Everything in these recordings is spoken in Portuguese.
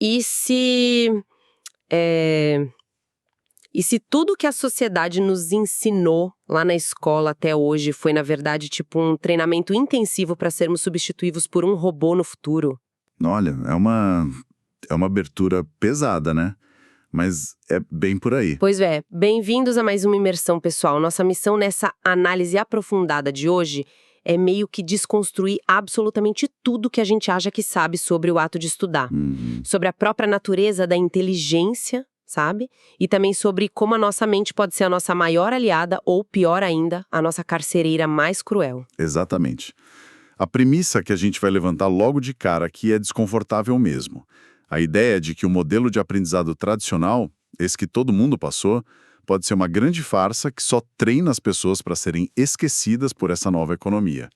E se... E se tudo que a sociedade nos ensinou lá na escola até hoje foi, na verdade, tipo um treinamento intensivo para sermos substituídos por um robô no futuro? Olha, é uma abertura pesada, né? Mas é bem por aí. Pois é, bem-vindos a mais uma imersão pessoal. Nossa missão nessa análise aprofundada de hoje é meio que desconstruir absolutamente tudo que a gente acha que sabe sobre o ato de estudar. Sobre a própria natureza da inteligência, sabe? E também sobre como a nossa mente pode ser a nossa maior aliada ou, pior ainda, a nossa carcereira mais cruel. Exatamente. A premissa que a gente vai levantar logo de cara aqui é desconfortável mesmo. A ideia de que o modelo de aprendizado tradicional, esse que todo mundo passou, pode ser uma grande farsa que só treina as pessoas para serem esquecidas por essa nova economia.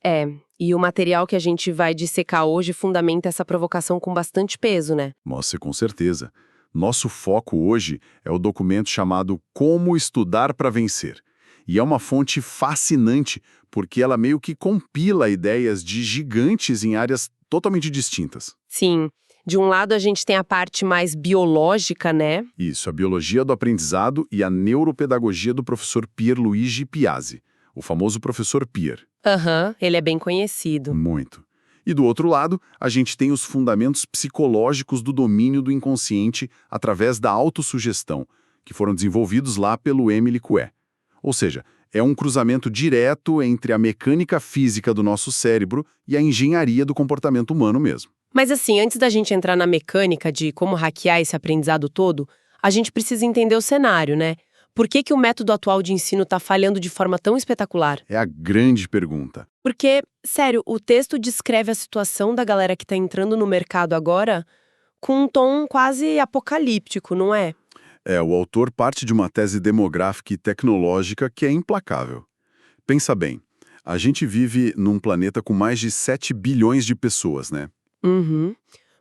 E o material que a gente vai dissecar hoje fundamenta essa provocação com bastante peso, né? Nossa, com certeza. Nosso foco hoje é o documento chamado Como Estudar para Vencer. E é uma fonte fascinante, porque ela meio que compila ideias de gigantes em áreas totalmente distintas. Sim. De um lado, a gente tem a parte mais biológica, né? Isso, a biologia do aprendizado e a neuropedagogia do professor Pierluigi Piazzi, o famoso professor Pier. Ele é bem conhecido. Muito. E do outro lado, a gente tem os fundamentos psicológicos do domínio do inconsciente através da autossugestão, que foram desenvolvidos lá pelo Emile Coué. Ou seja, é um cruzamento direto entre a mecânica física do nosso cérebro e a engenharia do comportamento humano mesmo. Mas assim, antes da gente entrar na mecânica de como hackear esse aprendizado todo, a gente precisa entender o cenário, né? Por que o método atual de ensino está falhando de forma tão espetacular? É a grande pergunta. Porque, sério, o texto descreve a situação da galera que está entrando no mercado agora com um tom quase apocalíptico, não é? O autor parte de uma tese demográfica e tecnológica que é implacável. Pensa bem, a gente vive num planeta com mais de 7 bilhões de pessoas, né?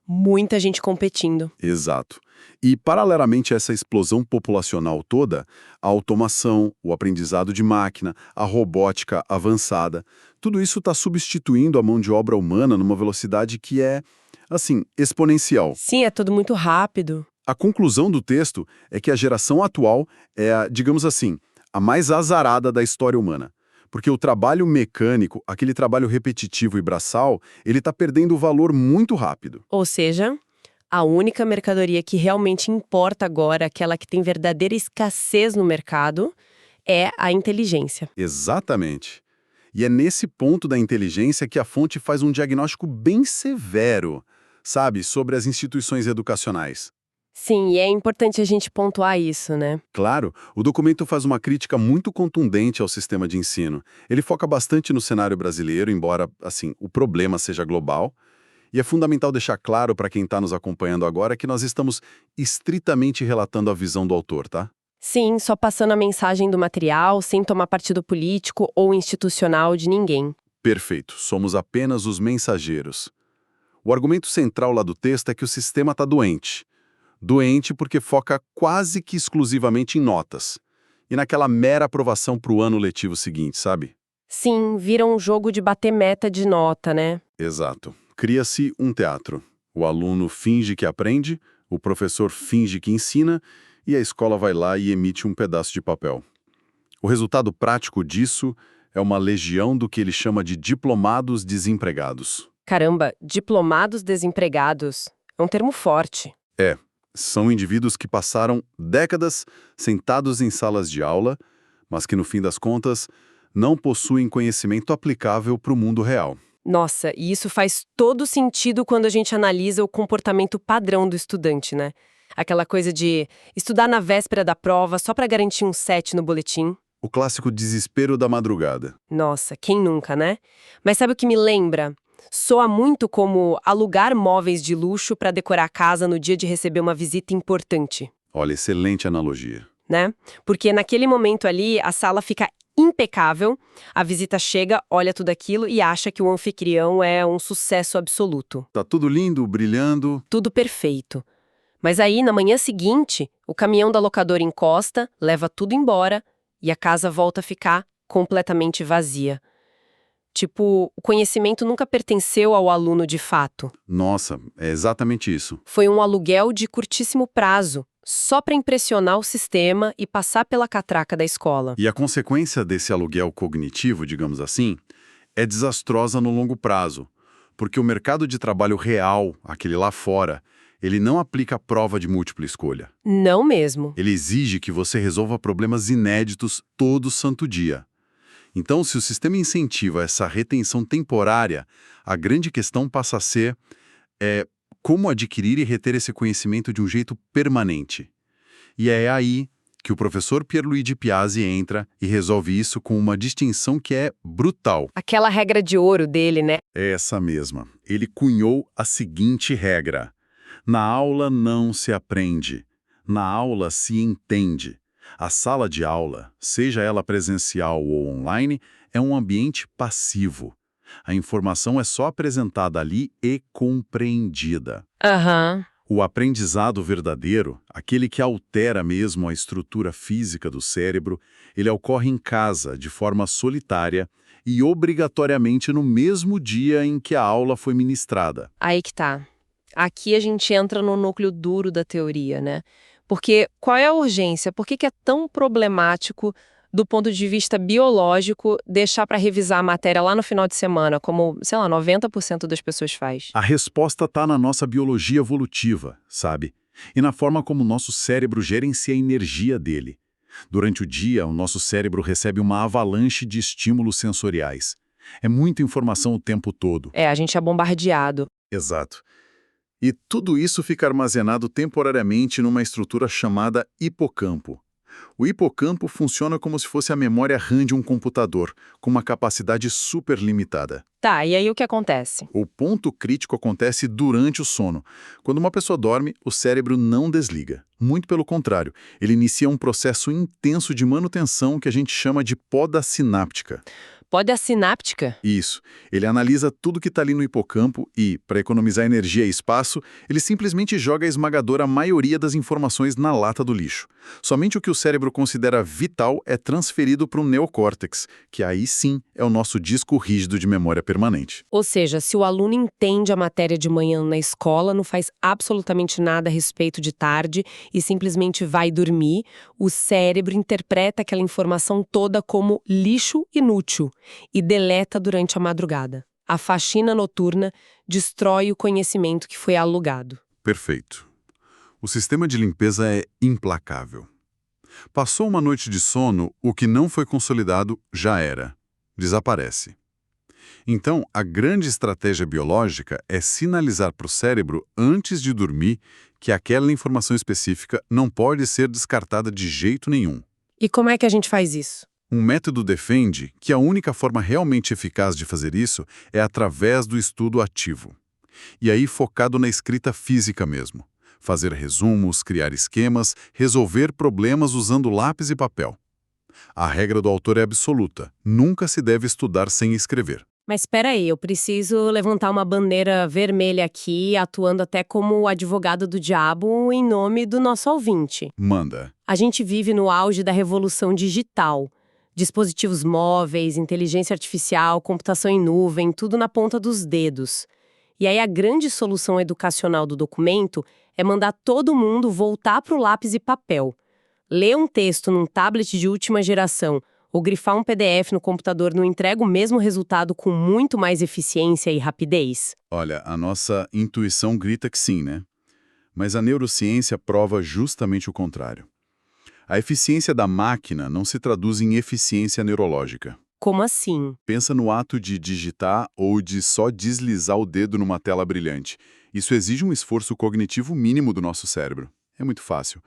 Muita gente competindo. Exato. E, paralelamente a essa explosão populacional toda, a automação, o aprendizado de máquina, a robótica avançada, tudo isso está substituindo a mão de obra humana numa velocidade que é, assim, exponencial. Sim, é tudo muito rápido. A conclusão do texto é que a geração atual é, digamos assim, a mais azarada da história humana. Porque o trabalho mecânico, aquele trabalho repetitivo e braçal, ele está perdendo valor muito rápido. Ou seja, a única mercadoria que realmente importa agora, aquela que tem verdadeira escassez no mercado, é a inteligência. Exatamente. E é nesse ponto da inteligência que a fonte faz um diagnóstico bem severo, sabe, sobre as instituições educacionais. Sim, e é importante a gente pontuar isso, né? Claro, o documento faz uma crítica muito contundente ao sistema de ensino. Ele foca bastante no cenário brasileiro, embora, assim, o problema seja global. E é fundamental deixar claro para quem está nos acompanhando agora que nós estamos estritamente relatando a visão do autor, tá? Sim, só passando a mensagem do material, sem tomar partido político ou institucional de ninguém. Perfeito, somos apenas os mensageiros. O argumento central lá do texto é que o sistema está doente. Doente porque foca quase que exclusivamente em notas. E naquela mera aprovação para o ano letivo seguinte, sabe? Sim, vira um jogo de bater meta de nota, né? Exato. Cria-se um teatro. O aluno finge que aprende, o professor finge que ensina e a escola vai lá e emite um pedaço de papel. O resultado prático disso é uma legião do que ele chama de diplomados desempregados. Caramba, diplomados desempregados. É um termo forte. São indivíduos que passaram décadas sentados em salas de aula, mas que, no fim das contas, não possuem conhecimento aplicável para o mundo real. Nossa, e isso faz todo sentido quando a gente analisa o comportamento padrão do estudante, né? Aquela coisa de estudar na véspera da prova só para garantir um 7 no boletim. O clássico desespero da madrugada. Nossa, quem nunca, né? Mas sabe o que me lembra? Soa muito como alugar móveis de luxo para decorar a casa no dia de receber uma visita importante, Olha, excelente analogia. né? Porque naquele momento ali, a sala fica impecável, a visita chega, olha tudo aquilo e acha que o anfitrião é um sucesso absoluto. Tá tudo lindo, brilhando. Tudo perfeito. Mas aí, na manhã seguinte, o caminhão da locadora encosta, leva tudo embora e a casa volta a ficar completamente vazia. Tipo, o conhecimento nunca pertenceu ao aluno de fato. Nossa, é exatamente isso. Foi um aluguel de curtíssimo prazo, só para impressionar o sistema e passar pela catraca da escola. E a consequência desse aluguel cognitivo, digamos assim, é desastrosa no longo prazo, porque o mercado de trabalho real, aquele lá fora, ele não aplica a prova de múltipla escolha. Não mesmo. Ele exige que você resolva problemas inéditos todo santo dia. Então, se o sistema incentiva essa retenção temporária, a grande questão passa a ser como adquirir e reter esse conhecimento de um jeito permanente. E é aí que o professor Pierluigi Piazzi entra e resolve isso com uma distinção que é brutal. Aquela regra de ouro dele, né? É essa mesma. Ele cunhou a seguinte regra: na aula não se aprende, na aula se entende. A sala de aula, seja ela presencial ou online, é um ambiente passivo. A informação é só apresentada ali e compreendida. Aham. O aprendizado verdadeiro, aquele que altera mesmo a estrutura física do cérebro, ele ocorre em casa, de forma solitária e obrigatoriamente no mesmo dia em que a aula foi ministrada. Aí que tá. Aqui a gente entra no núcleo duro da teoria, né? Porque qual é a urgência? Por que é tão problemático, do ponto de vista biológico, deixar para revisar a matéria lá no final de semana, como, sei lá, 90% das pessoas faz? A resposta está na nossa biologia evolutiva, sabe? E na forma como o nosso cérebro gerencia a energia dele. Durante o dia, o nosso cérebro recebe uma avalanche de estímulos sensoriais. É muita informação o tempo todo. A gente é bombardeado. Exato. E tudo isso fica armazenado temporariamente numa estrutura chamada hipocampo. O hipocampo funciona como se fosse a memória RAM de um computador, com uma capacidade super limitada. Tá, e aí o que acontece? O ponto crítico acontece durante o sono. Quando uma pessoa dorme, o cérebro não desliga. Muito pelo contrário, ele inicia um processo intenso de manutenção que a gente chama de poda sináptica. Poda sináptica? Isso. Ele analisa tudo que está ali no hipocampo e, para economizar energia e espaço, ele simplesmente joga a esmagadora maioria das informações na lata do lixo. Somente o que o cérebro considera vital é transferido para o neocórtex, que aí sim é o nosso disco rígido de memória permanente. Ou seja, se o aluno entende a matéria de manhã na escola, não faz absolutamente nada a respeito de tarde e simplesmente vai dormir, o cérebro interpreta aquela informação toda como lixo inútil e deleta durante a madrugada. A faxina noturna destrói o conhecimento que foi alugado. Perfeito. O sistema de limpeza é implacável. Passou uma noite de sono, o que não foi consolidado já era. Desaparece. Então, a grande estratégia biológica é sinalizar para o cérebro, antes de dormir, que aquela informação específica não pode ser descartada de jeito nenhum. E como é que a gente faz isso? Um método defende que a única forma realmente eficaz de fazer isso é através do estudo ativo. E aí focado na escrita física mesmo. Fazer resumos, criar esquemas, resolver problemas usando lápis e papel. A regra do autor é absoluta. Nunca se deve estudar sem escrever. Mas espera aí, eu preciso levantar uma bandeira vermelha aqui, atuando até como advogado do diabo em nome do nosso ouvinte. Manda. A gente vive no auge da revolução digital. Dispositivos móveis, inteligência artificial, computação em nuvem, tudo na ponta dos dedos. E aí a grande solução educacional do documento é mandar todo mundo voltar para o lápis e papel. Ler um texto num tablet de última geração ou grifar um PDF no computador não entrega o mesmo resultado com muito mais eficiência e rapidez? Olha, a nossa intuição grita que sim, né? Mas a neurociência prova justamente o contrário. A eficiência da máquina não se traduz em eficiência neurológica. Como assim? Pensa no ato de digitar ou de só deslizar o dedo numa tela brilhante. Isso exige um esforço cognitivo mínimo do nosso cérebro. É muito fácil.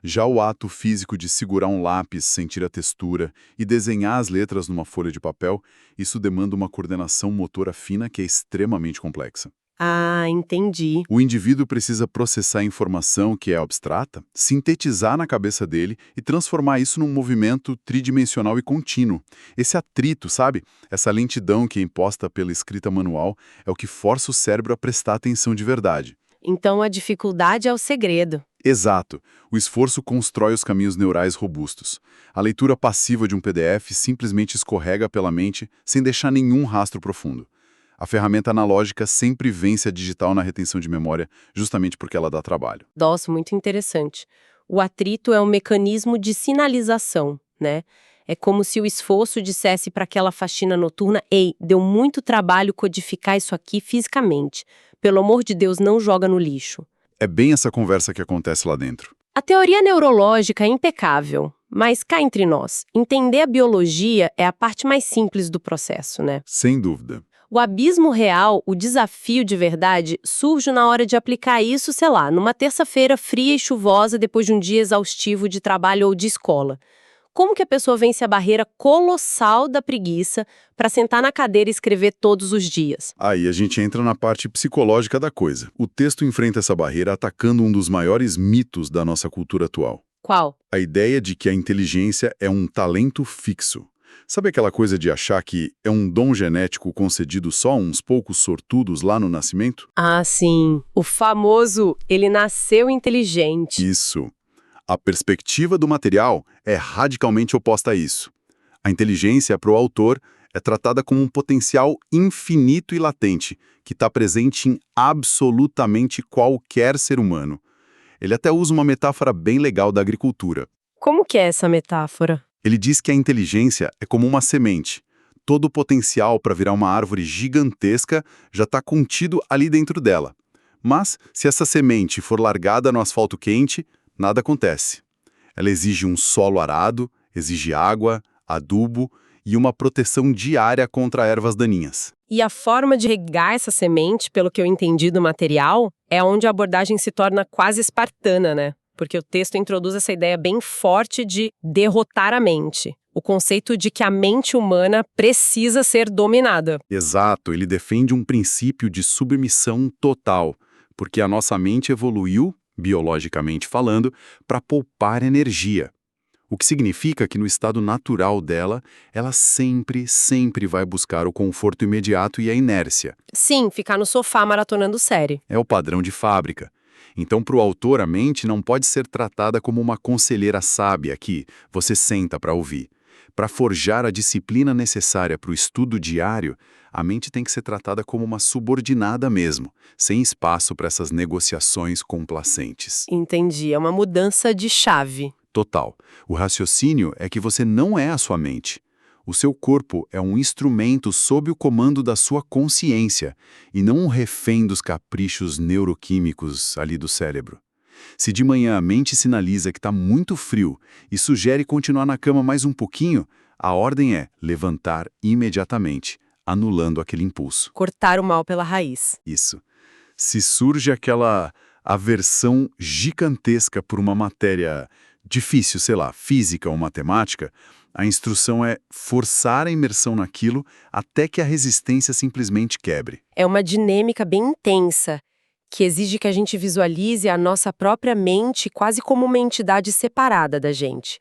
Já o ato físico de segurar um lápis, sentir a textura e desenhar as letras numa folha de papel, isso demanda uma coordenação motora fina que é extremamente complexa. Ah, entendi. O indivíduo precisa processar a informação que é abstrata, sintetizar na cabeça dele e transformar isso num movimento tridimensional e contínuo. Esse atrito, sabe? Essa lentidão que é imposta pela escrita manual é o que força o cérebro a prestar atenção de verdade. Então a dificuldade é o segredo. Exato. O esforço constrói os caminhos neurais robustos. A leitura passiva de um PDF simplesmente escorrega pela mente sem deixar nenhum rastro profundo. A ferramenta analógica sempre vence a digital na retenção de memória, justamente porque ela dá trabalho. Nossa, muito interessante. O atrito é um mecanismo de sinalização, né? É como se o esforço dissesse para aquela faxina noturna: ei, deu muito trabalho codificar isso aqui fisicamente. Pelo amor de Deus, não joga no lixo. É bem essa conversa que acontece lá dentro. A teoria neurológica é impecável, mas cá entre nós, entender a biologia é a parte mais simples do processo, né? Sem dúvida. O abismo real, o desafio de verdade, surge na hora de aplicar isso, sei lá, numa terça-feira fria e chuvosa depois de um dia exaustivo de trabalho ou de escola. Como que a pessoa vence a barreira colossal da preguiça para sentar na cadeira e escrever todos os dias? Aí a gente entra na parte psicológica da coisa. O texto enfrenta essa barreira atacando um dos maiores mitos da nossa cultura atual. Qual? A ideia de que a inteligência é um talento fixo. Sabe aquela coisa de achar que é um dom genético concedido só a uns poucos sortudos lá no nascimento? Ah, sim. O famoso ele nasceu inteligente. Isso. A perspectiva do material é radicalmente oposta a isso. A inteligência, para o autor, é tratada como um potencial infinito e latente, que está presente em absolutamente qualquer ser humano. Ele até usa uma metáfora bem legal da agricultura. Como que é essa metáfora? Ele diz que a inteligência é como uma semente. Todo o potencial para virar uma árvore gigantesca já está contido ali dentro dela. Mas, se essa semente for largada no asfalto quente, nada acontece. Ela exige um solo arado, exige água, adubo e uma proteção diária contra ervas daninhas. E a forma de regar essa semente, pelo que eu entendi do material, é onde a abordagem se torna quase espartana, né? Porque o texto introduz essa ideia bem forte de derrotar a mente. O conceito de que a mente humana precisa ser dominada. Exato, ele defende um princípio de submissão total, porque a nossa mente evoluiu, biologicamente falando, para poupar energia. O que significa que no estado natural dela, ela sempre vai buscar o conforto imediato e a inércia. Sim, ficar no sofá maratonando série. É o padrão de fábrica. Então, para o autor, a mente não pode ser tratada como uma conselheira sábia que você senta para ouvir. Para forjar a disciplina necessária para o estudo diário, a mente tem que ser tratada como uma subordinada mesmo, sem espaço para essas negociações complacentes. Entendi, é uma mudança de chave. Total. O raciocínio é que você não é a sua mente. O seu corpo é um instrumento sob o comando da sua consciência e não um refém dos caprichos neuroquímicos ali do cérebro. Se de manhã a mente sinaliza que está muito frio e sugere continuar na cama mais um pouquinho, a ordem é levantar imediatamente, anulando aquele impulso. Cortar o mal pela raiz. Isso. Se surge aquela aversão gigantesca por uma matéria difícil, sei lá, física ou matemática, a instrução é forçar a imersão naquilo até que a resistência simplesmente quebre. É uma dinâmica bem intensa, que exige que a gente visualize a nossa própria mente quase como uma entidade separada da gente.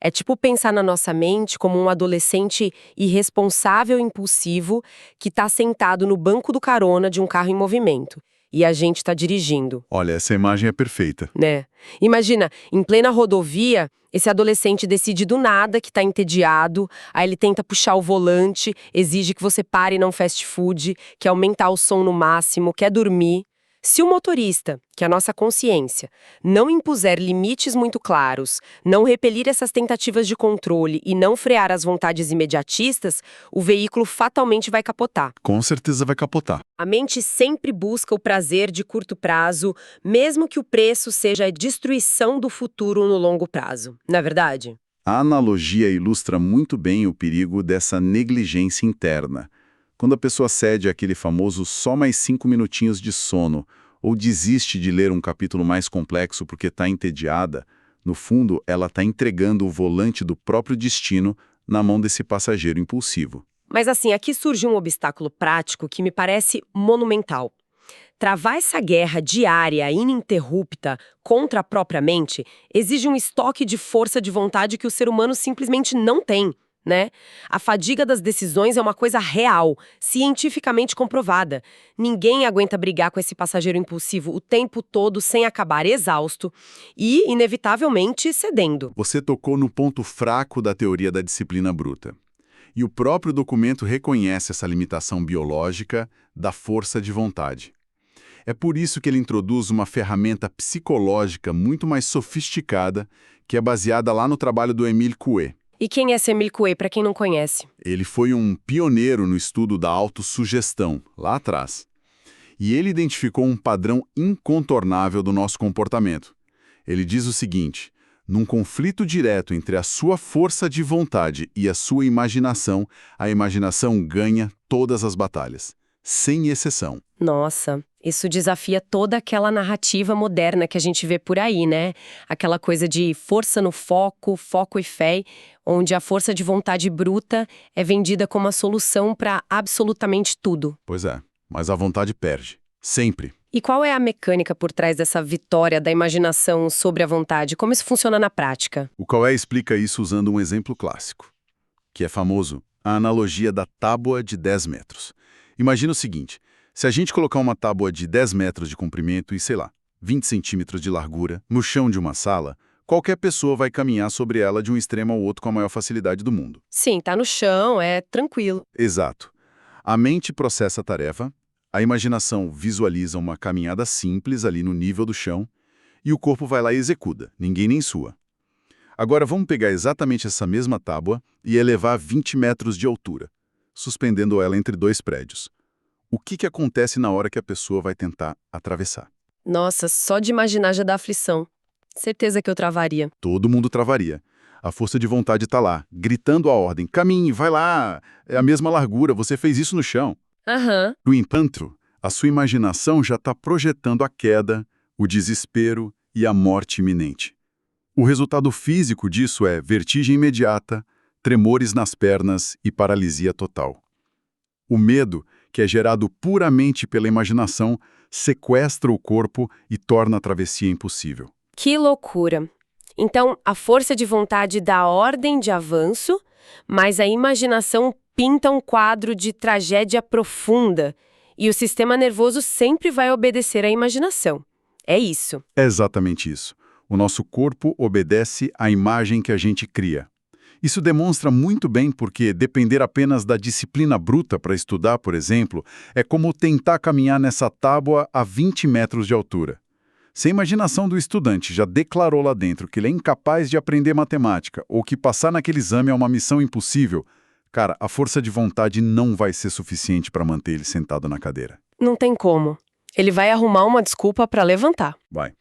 É tipo pensar na nossa mente como um adolescente irresponsável e impulsivo que está sentado no banco do carona de um carro em movimento. E a gente está dirigindo. Olha, essa imagem é perfeita. Né? Imagina, em plena rodovia, esse adolescente decide do nada que tá entediado, aí ele tenta puxar o volante, exige que você pare num fast food, quer aumentar o som no máximo, quer dormir. Se o motorista, que é a nossa consciência, não impuser limites muito claros, não repelir essas tentativas de controle e não frear as vontades imediatistas, o veículo fatalmente vai capotar. Com certeza vai capotar. A mente sempre busca o prazer de curto prazo, mesmo que o preço seja a destruição do futuro no longo prazo. Não é verdade? A analogia ilustra muito bem o perigo dessa negligência interna. Quando a pessoa cede àquele famoso só mais 5 minutinhos de sono, ou desiste de ler um capítulo mais complexo porque está entediada, no fundo, ela está entregando o volante do próprio destino na mão desse passageiro impulsivo. Mas assim, aqui surge um obstáculo prático que me parece monumental. Travar essa guerra diária, ininterrupta, contra a própria mente, exige um estoque de força de vontade que o ser humano simplesmente não tem. né? A fadiga das decisões é uma coisa real, cientificamente comprovada. Ninguém aguenta brigar com esse passageiro impulsivo o tempo todo sem acabar exausto e, inevitavelmente, cedendo. Você tocou no ponto fraco da teoria da disciplina bruta. E o próprio documento reconhece essa limitação biológica da força de vontade. É por isso que ele introduz uma ferramenta psicológica muito mais sofisticada, que é baseada lá no trabalho do Émile Coué. E quem é esse Émile Coué, para quem não conhece? Ele foi um pioneiro no estudo da autossugestão, lá atrás. E ele identificou um padrão incontornável do nosso comportamento. Ele diz o seguinte: num conflito direto entre a sua força de vontade e a sua imaginação, a imaginação ganha todas as batalhas, sem exceção. Nossa, isso desafia toda aquela narrativa moderna que a gente vê por aí, né? Aquela coisa de força no foco, foco e fé, onde a força de vontade bruta é vendida como a solução para absolutamente tudo. Pois é, mas a vontade perde. Sempre. E qual é a mecânica por trás dessa vitória da imaginação sobre a vontade? Como isso funciona na prática? O Coué explica isso usando um exemplo clássico, que é famoso, a analogia da tábua de 10 metros. Imagina o seguinte: se a gente colocar uma tábua de 10 metros de comprimento e, sei lá, 20 centímetros de largura no chão de uma sala, qualquer pessoa vai caminhar sobre ela de um extremo ao outro com a maior facilidade do mundo. Sim, tá no chão, é tranquilo. Exato. A mente processa a tarefa, a imaginação visualiza uma caminhada simples ali no nível do chão e o corpo vai lá e executa, ninguém nem sua. Agora vamos pegar exatamente essa mesma tábua e elevar a 20 metros de altura, suspendendo ela entre dois prédios. O que acontece na hora que a pessoa vai tentar atravessar? Nossa, só de imaginar já dá aflição. Certeza que eu travaria. Todo mundo travaria. A força de vontade está lá, gritando a ordem: caminhe, vai lá, é a mesma largura, você fez isso no chão. Aham. No entanto, a sua imaginação já está projetando a queda, o desespero e a morte iminente. O resultado físico disso é vertigem imediata, tremores nas pernas e paralisia total. O medo, que é gerado puramente pela imaginação, sequestra o corpo e torna a travessia impossível. Que loucura. Então, a força de vontade dá ordem de avanço, mas a imaginação pinta um quadro de tragédia profunda e o sistema nervoso sempre vai obedecer à imaginação. É isso. É exatamente isso. O nosso corpo obedece à imagem que a gente cria. Isso demonstra muito bem porque depender apenas da disciplina bruta para estudar, por exemplo, é como tentar caminhar nessa tábua a 20 metros de altura. Se a imaginação do estudante já declarou lá dentro que ele é incapaz de aprender matemática ou que passar naquele exame é uma missão impossível, cara, a força de vontade não vai ser suficiente para manter ele sentado na cadeira. Não tem como. Ele vai arrumar uma desculpa para levantar. Vai.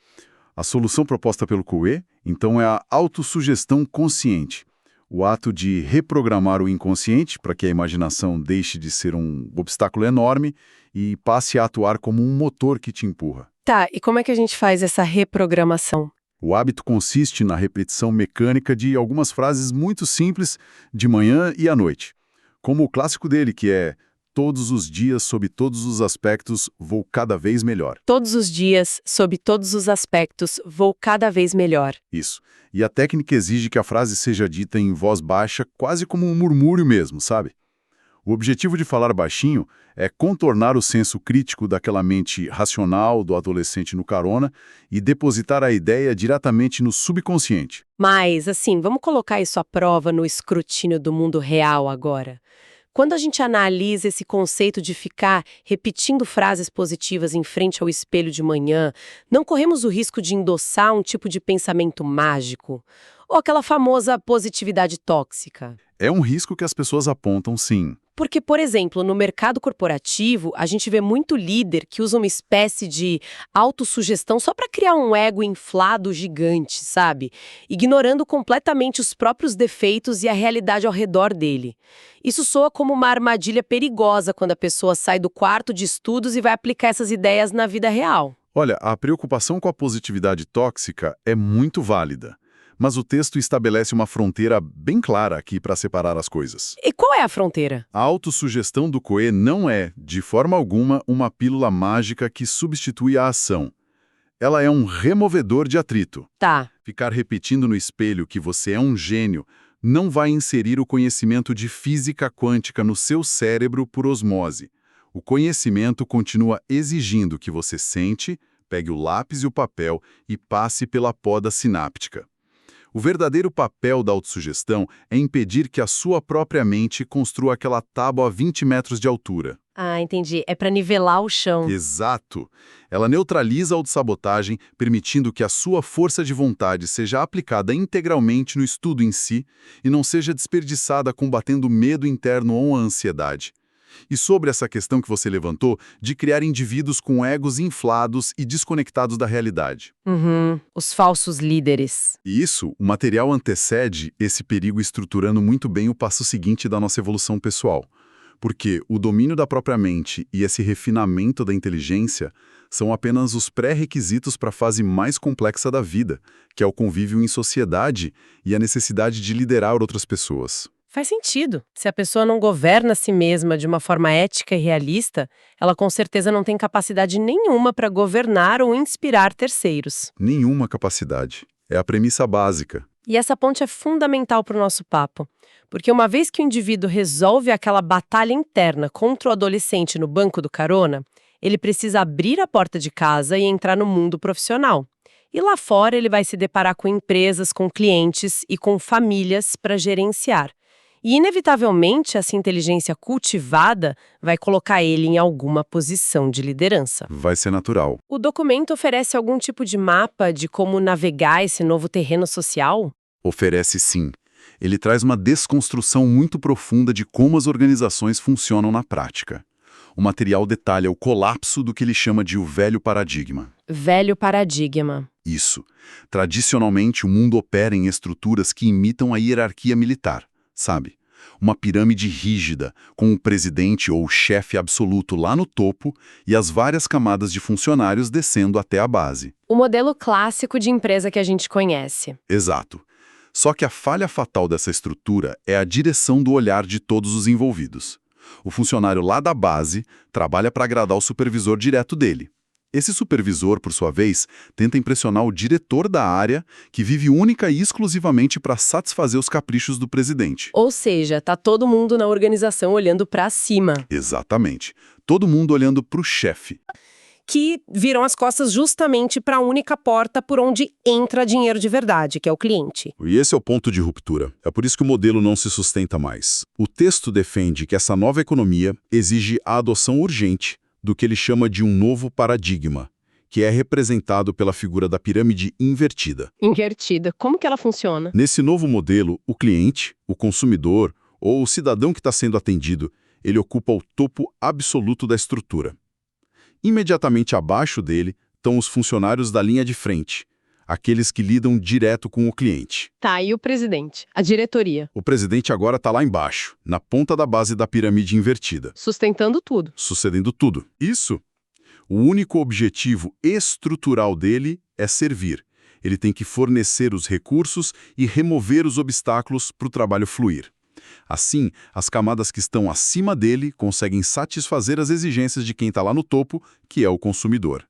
A solução proposta pelo Coué, então, é a autossugestão consciente. O ato de reprogramar o inconsciente para que a imaginação deixe de ser um obstáculo enorme e passe a atuar como um motor que te empurra. Tá, e como é que a gente faz essa reprogramação? O hábito consiste na repetição mecânica de algumas frases muito simples de manhã e à noite. Como o clássico dele, que é: todos os dias, sob todos os aspectos, vou cada vez melhor. Todos os dias, sob todos os aspectos, vou cada vez melhor. Isso. E a técnica exige que a frase seja dita em voz baixa, quase como um murmúrio mesmo, sabe? O objetivo de falar baixinho é contornar o senso crítico daquela mente racional do adolescente no carona e depositar a ideia diretamente no subconsciente. Mas, assim, vamos colocar isso à prova no escrutínio do mundo real agora. Quando a gente analisa esse conceito de ficar repetindo frases positivas em frente ao espelho de manhã, não corremos o risco de endossar um tipo de pensamento mágico? Ou aquela famosa positividade tóxica? É um risco que as pessoas apontam, sim. Porque, por exemplo, no mercado corporativo, a gente vê muito líder que usa uma espécie de autossugestão só para criar um ego inflado gigante, sabe? Ignorando completamente os próprios defeitos e a realidade ao redor dele. Isso soa como uma armadilha perigosa quando a pessoa sai do quarto de estudos e vai aplicar essas ideias na vida real. Olha, a preocupação com a positividade tóxica é muito válida. Mas o texto estabelece uma fronteira bem clara aqui para separar as coisas. E qual é a fronteira? A autossugestão do Coué não é, de forma alguma, uma pílula mágica que substitui a ação. Ela é um removedor de atrito. Tá. Ficar repetindo no espelho que você é um gênio não vai inserir o conhecimento de física quântica no seu cérebro por osmose. O conhecimento continua exigindo que você sente, pegue o lápis e o papel e passe pela poda sináptica. O verdadeiro papel da autossugestão é impedir que a sua própria mente construa aquela tábua a 20 metros de altura. Ah, entendi. É para nivelar o chão. Exato. Ela neutraliza a autossabotagem, permitindo que a sua força de vontade seja aplicada integralmente no estudo em si e não seja desperdiçada combatendo o medo interno ou a ansiedade. E sobre essa questão que você levantou, de criar indivíduos com egos inflados e desconectados da realidade. Os falsos líderes. E isso, o material antecede esse perigo estruturando muito bem o passo seguinte da nossa evolução pessoal. Porque o domínio da própria mente e esse refinamento da inteligência são apenas os pré-requisitos para a fase mais complexa da vida, que é o convívio em sociedade e a necessidade de liderar outras pessoas. Faz sentido. Se a pessoa não governa a si mesma de uma forma ética e realista, ela com certeza não tem capacidade nenhuma para governar ou inspirar terceiros. Nenhuma capacidade. É a premissa básica. E essa ponte é fundamental para o nosso papo. Porque uma vez que o indivíduo resolve aquela batalha interna contra o adolescente no banco do carona, ele precisa abrir a porta de casa e entrar no mundo profissional. E lá fora ele vai se deparar com empresas, com clientes e com famílias para gerenciar. E, inevitavelmente, essa inteligência cultivada vai colocar ele em alguma posição de liderança. Vai ser natural. O documento oferece algum tipo de mapa de como navegar esse novo terreno social? Oferece sim. Ele traz uma desconstrução muito profunda de como as organizações funcionam na prática. O material detalha o colapso do que ele chama de o velho paradigma. Velho paradigma. Isso. Tradicionalmente, o mundo opera em estruturas que imitam a hierarquia militar. Sabe? Uma pirâmide rígida, com o presidente ou o chefe absoluto lá no topo e as várias camadas de funcionários descendo até a base. O modelo clássico de empresa que a gente conhece. Exato. Só que a falha fatal dessa estrutura é a direção do olhar de todos os envolvidos. O funcionário lá da base trabalha para agradar o supervisor direto dele. Esse supervisor, por sua vez, tenta impressionar o diretor da área, que vive única e exclusivamente para satisfazer os caprichos do presidente. Ou seja, tá todo mundo na organização olhando para cima. Exatamente. Todo mundo olhando para o chefe. Que viram as costas justamente para a única porta por onde entra dinheiro de verdade, que é o cliente. E esse é o ponto de ruptura. É por isso que o modelo não se sustenta mais. O texto defende que essa nova economia exige a adoção urgente do que ele chama de um novo paradigma, que é representado pela figura da pirâmide invertida. Invertida. Como que ela funciona? Nesse novo modelo, o cliente, o consumidor ou o cidadão que está sendo atendido, ele ocupa o topo absoluto da estrutura. Imediatamente abaixo dele estão os funcionários da linha de frente, aqueles que lidam direto com o cliente. Tá, e o presidente? A diretoria? O presidente agora está lá embaixo, na ponta da base da pirâmide invertida. Sustentando tudo. Sucedendo tudo. Isso. O único objetivo estrutural dele é servir. Ele tem que fornecer os recursos e remover os obstáculos para o trabalho fluir. Assim, as camadas que estão acima dele conseguem satisfazer as exigências de quem está lá no topo, que é o consumidor.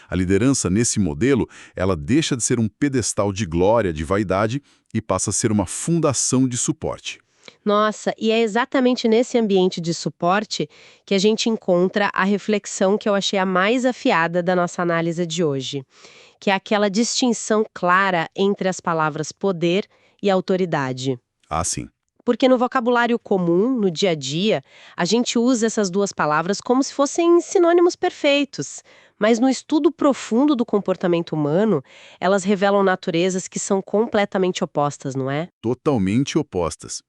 A liderança, nesse modelo, ela deixa de ser um pedestal de glória, de vaidade, e passa a ser uma fundação de suporte. Nossa, e é exatamente nesse ambiente de suporte que a gente encontra a reflexão que eu achei a mais afiada da nossa análise de hoje, que é aquela distinção clara entre as palavras poder e autoridade. Ah, sim. Porque no vocabulário comum, no dia a dia, a gente usa essas duas palavras como se fossem sinônimos perfeitos. Mas no estudo profundo do comportamento humano, elas revelam naturezas que são completamente opostas, não é? Totalmente opostas.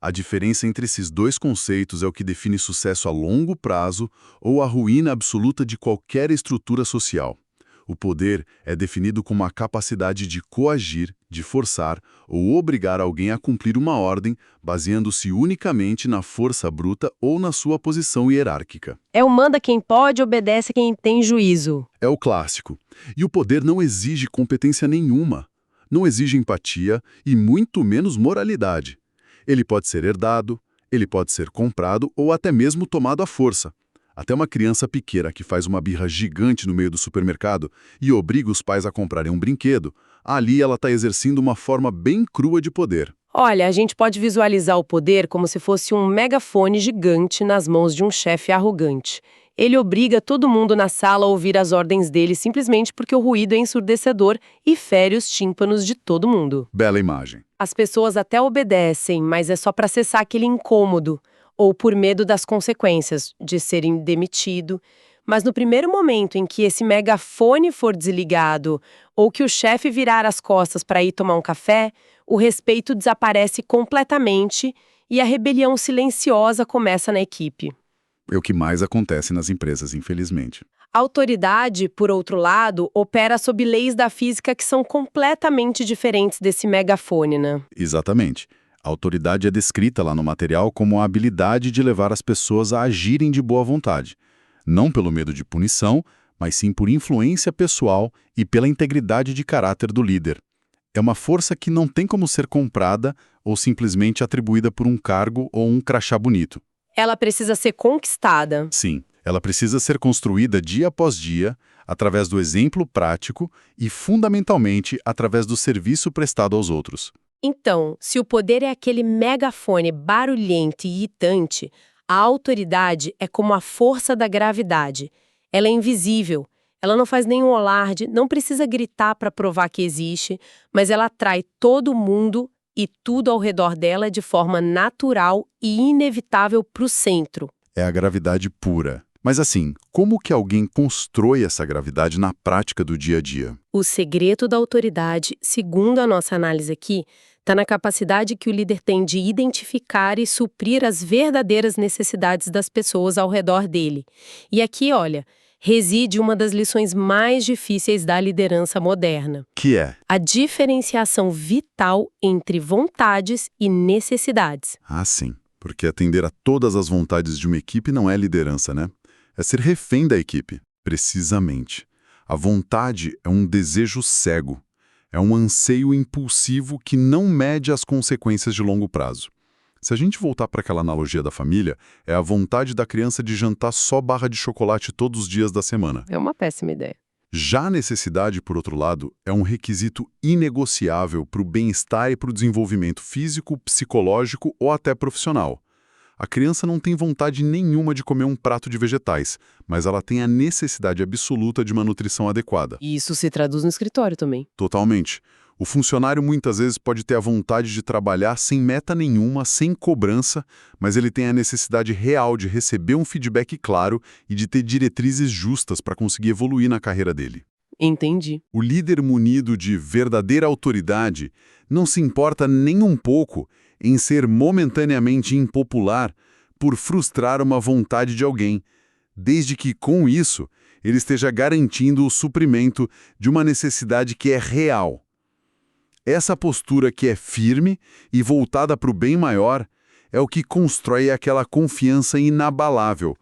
A diferença entre esses dois conceitos é o que define sucesso a longo prazo ou a ruína absoluta de qualquer estrutura social. O poder é definido como a capacidade de coagir, de forçar ou obrigar alguém a cumprir uma ordem, baseando-se unicamente na força bruta ou na sua posição hierárquica. É o manda quem pode, obedece quem tem juízo. É o clássico. E o poder não exige competência nenhuma. Não exige empatia e muito menos moralidade. Ele pode ser herdado, ele pode ser comprado ou até mesmo tomado à força. Até uma criança pequena que faz uma birra gigante no meio do supermercado e obriga os pais a comprarem um brinquedo, ali ela está exercendo uma forma bem crua de poder. Olha, a gente pode visualizar o poder como se fosse um megafone gigante nas mãos de um chefe arrogante. Ele obriga todo mundo na sala a ouvir as ordens dele simplesmente porque o ruído é ensurdecedor e fere os tímpanos de todo mundo. Bela imagem. As pessoas até obedecem, mas é só para cessar aquele incômodo, ou por medo das consequências, de serem demitido. Mas no primeiro momento em que esse megafone for desligado, ou que o chefe virar as costas para ir tomar um café, o respeito desaparece completamente e a rebelião silenciosa começa na equipe. É o que mais acontece nas empresas, infelizmente. A autoridade, por outro lado, opera sob leis da física que são completamente diferentes desse megafone, né? Exatamente. A autoridade é descrita lá no material como a habilidade de levar as pessoas a agirem de boa vontade. Não pelo medo de punição, mas sim por influência pessoal e pela integridade de caráter do líder. É uma força que não tem como ser comprada ou simplesmente atribuída por um cargo ou um crachá bonito. Ela precisa ser conquistada. Sim, ela precisa ser construída dia após dia, através do exemplo prático e, fundamentalmente, através do serviço prestado aos outros. Então, se o poder é aquele megafone barulhento e irritante, a autoridade é como a força da gravidade. Ela é invisível, ela não faz nenhum alarde, não precisa gritar para provar que existe, mas ela atrai todo mundo e tudo ao redor dela de forma natural e inevitável para o centro. É a gravidade pura. Mas assim, como que alguém constrói essa gravidade na prática do dia a dia? O segredo da autoridade, segundo a nossa análise aqui, está na capacidade que o líder tem de identificar e suprir as verdadeiras necessidades das pessoas ao redor dele. E aqui, olha, reside uma das lições mais difíceis da liderança moderna. Que é? A diferenciação vital entre vontades e necessidades. Ah, sim. Porque atender a todas as vontades de uma equipe não é liderança, né? É ser refém da equipe. Precisamente. A vontade é um desejo cego. É um anseio impulsivo que não mede as consequências de longo prazo. Se a gente voltar para aquela analogia da família, é a vontade da criança de jantar só barra de chocolate todos os dias da semana. É uma péssima ideia. Já a necessidade, por outro lado, é um requisito inegociável para o bem-estar e para o desenvolvimento físico, psicológico ou até profissional. A criança não tem vontade nenhuma de comer um prato de vegetais, mas ela tem a necessidade absoluta de uma nutrição adequada. E isso se traduz no escritório também. Totalmente. O funcionário muitas vezes pode ter a vontade de trabalhar sem meta nenhuma, sem cobrança, mas ele tem a necessidade real de receber um feedback claro e de ter diretrizes justas para conseguir evoluir na carreira dele. Entendi. O líder munido de verdadeira autoridade não se importa nem um pouco em ser momentaneamente impopular por frustrar uma vontade de alguém, desde que, com isso, ele esteja garantindo o suprimento de uma necessidade que é real. Essa postura que é firme e voltada para o bem maior é o que constrói aquela confiança inabalável,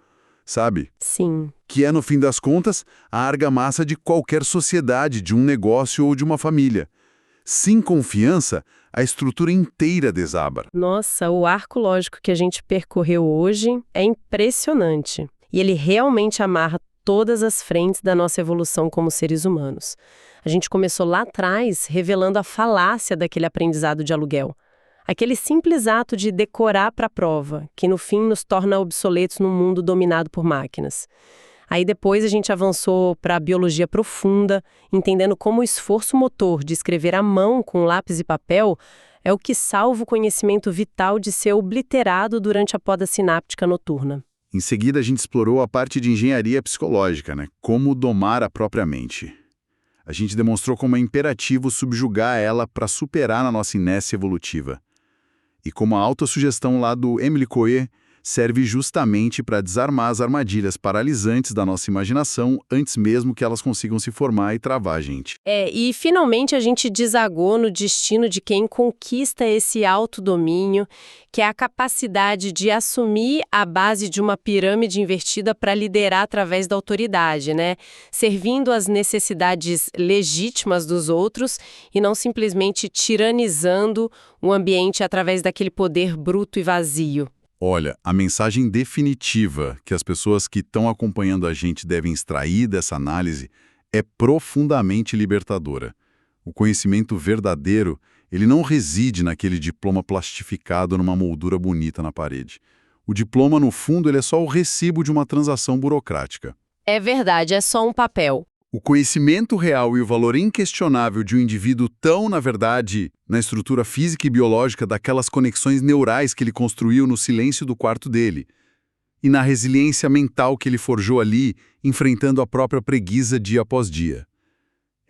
sabe? Sim. Que é, no fim das contas, a argamassa de qualquer sociedade, de um negócio ou de uma família. Sem confiança, a estrutura inteira desaba. Nossa, o arco lógico que a gente percorreu hoje é impressionante. E ele realmente amarra todas as frentes da nossa evolução como seres humanos. A gente começou lá atrás revelando a falácia daquele aprendizado de aluguel. Aquele simples ato de decorar para a prova, que no fim nos torna obsoletos num mundo dominado por máquinas. Aí depois a gente avançou para a biologia profunda, entendendo como o esforço motor de escrever à mão com lápis e papel é o que salva o conhecimento vital de ser obliterado durante a poda sináptica noturna. Em seguida, a gente explorou a parte de engenharia psicológica, né? Como domar a própria mente. A gente demonstrou como é imperativo subjugar ela para superar a nossa inércia evolutiva. E como a autossugestão lá do Emily Coué serve justamente para desarmar as armadilhas paralisantes da nossa imaginação antes mesmo que elas consigam se formar e travar a gente. E finalmente a gente desagou no destino de quem conquista esse autodomínio, que é a capacidade de assumir a base de uma pirâmide invertida para liderar através da autoridade, né? Servindo às necessidades legítimas dos outros e não simplesmente tiranizando o ambiente através daquele poder bruto e vazio. Olha, a mensagem definitiva que as pessoas que estão acompanhando a gente devem extrair dessa análise é profundamente libertadora. O conhecimento verdadeiro, Ele não reside naquele diploma plastificado numa moldura bonita na parede. O diploma, no fundo, ele é só o recibo de uma transação burocrática. É verdade, é só um papel. O conhecimento real e o valor inquestionável de um indivíduo estão, na verdade, na estrutura física e biológica daquelas conexões neurais que ele construiu no silêncio do quarto dele, e na resiliência mental que ele forjou ali, enfrentando a própria preguiça dia após dia.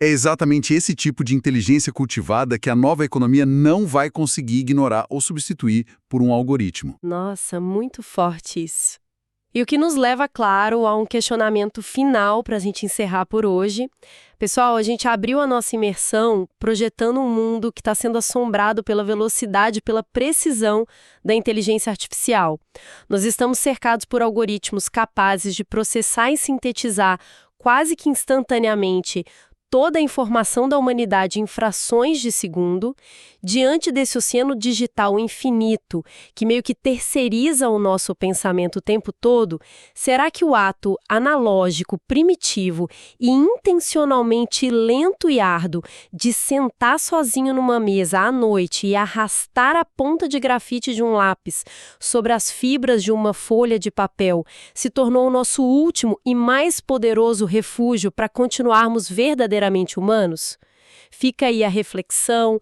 É exatamente esse tipo de inteligência cultivada que a nova economia não vai conseguir ignorar ou substituir por um algoritmo. Nossa, muito forte isso. E o que nos leva, claro, a um questionamento final para a gente encerrar por hoje. Pessoal, a gente abriu a nossa imersão projetando um mundo que está sendo assombrado pela velocidade e pela precisão da inteligência artificial. Nós estamos cercados por algoritmos capazes de processar e sintetizar quase que instantaneamente toda a informação da humanidade em frações de segundo, diante desse oceano digital infinito, que meio que terceiriza o nosso pensamento o tempo todo, será que o ato analógico, primitivo e intencionalmente lento e árduo de sentar sozinho numa mesa à noite e arrastar a ponta de grafite de um lápis sobre as fibras de uma folha de papel se tornou o nosso último e mais poderoso refúgio para continuarmos verdadeiramente humanos? Fica aí a reflexão,